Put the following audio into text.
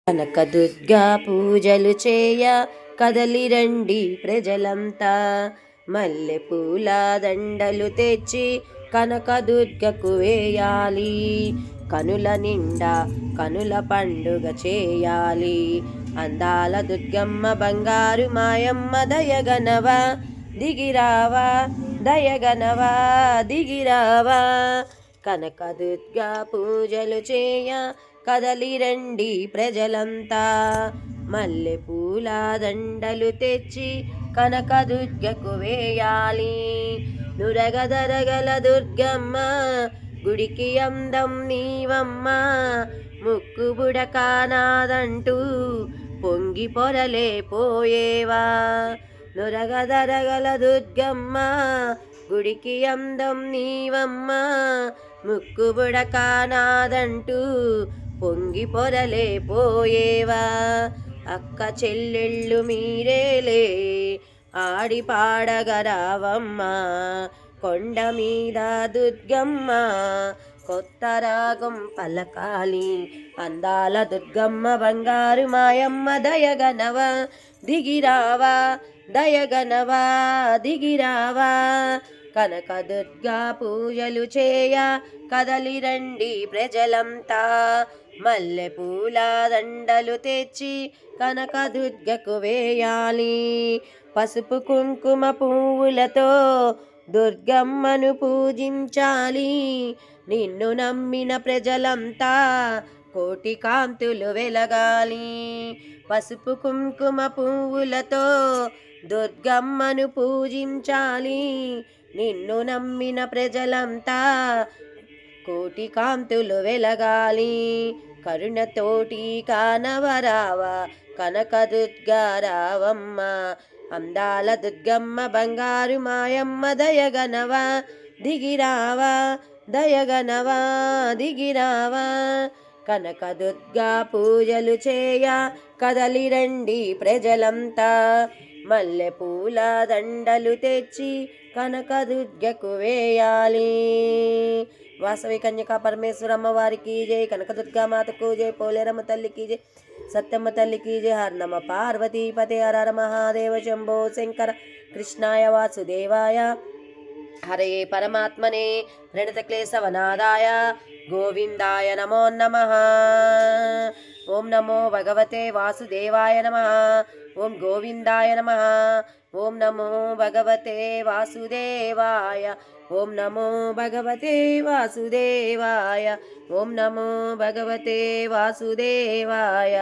కనకదుర్గా పూజలు చేయ కదలిరండి ప్రజలంతా, మల్లె పూల దండలు తెచ్చి కనకదుర్గకు వేయాలి. కనుల నిండా కనుల పండుగ చేయాలి. అందాల దుర్గమ్మ బంగారు మాయమ్మ దయగనవా దిగిరావా, దయగనవా దిగిరావా. కనకదుర్గా పూజలు చేయ కదలిరండి ప్రజలంతా, మల్లె పూల దండలు తెచ్చి కనకదుర్గకు వేయాలి. నురగదరగల దుర్గమ్మ గుడికి అందం నీవమ్మ, ముక్కు బుడకానాదంటూ పొంగి పొరలే పోయేవా. నురగదరగల దుర్గమ్మ గుడికి అందం నీవమ్మ, ముక్కు బుడకానాదంటూ పొంగి పొరలే పోయేవా. అక్క చెల్లెళ్ళు మీరేలే ఆడి పాడగరావమ్మ, కొండ మీద దుర్గమ్మ కొత్త రాగం పలకాలి. అందాల దుర్గమ్మ బంగారు మాయమ్మ దయగనవా దిగిరావా, దయగనవా దిగిరావా. కనకదుర్గా పూజలు చేయ కదలిరండి ప్రజలంతా, మల్లె పూల దండలు తెచ్చి కనకదుర్గకు వేయాలి. పసుపు కుంకుమ పువ్వులతో దుర్గమ్మను పూజించాలి. నిన్ను నమ్మిన ప్రజలంతా కోటి కాంతులు వెలగాలి. పసుపు కుంకుమ పువ్వులతో దుర్గమ్మను పూజించాలి. నిన్ను నమ్మిన ప్రజలంతా కోటి కాంతులు వెలగాలి. కరుణతోటి కానవరావా కనకదుర్గా రావమ్మ, అందాల దుర్గమ్మ బంగారు మాయమ్మ దయగనవా దిగిరావా, దయగనవా దిగిరావా. కనకదుర్గా పూజలు చేయ కదలిరండి ప్రజలంతా, మల్లె పూల దండలు తెచ్చి కనకదుర్గకు వేయాలి. వాసవి కన్యకా పరమేశ్వరమ్మ వారికి జై, కనకదుర్గా మాతకు జై, పోలేరమ్మ తల్లికి జై, సత్యమ్మ తల్లికి జై. హర నమ పార్వతీపతే హర హర మహాదేవ శంభో శంకర. కృష్ణాయ వాసుదేవాయ హరే పరమాత్మనే ప్రణత క్లేశవనాదాయ గోవిందాయ నమో నమః. ఓం నమో భగవతే వాసుదేవాయ నమః. ఓం గోవిందాయ నమః. ఓం నమో భగవతే వాసుదేవాయ. ఓం నమో భగవతే వాసుదేవాయ. ఓం నమో భగవతే వాసుదేవాయ.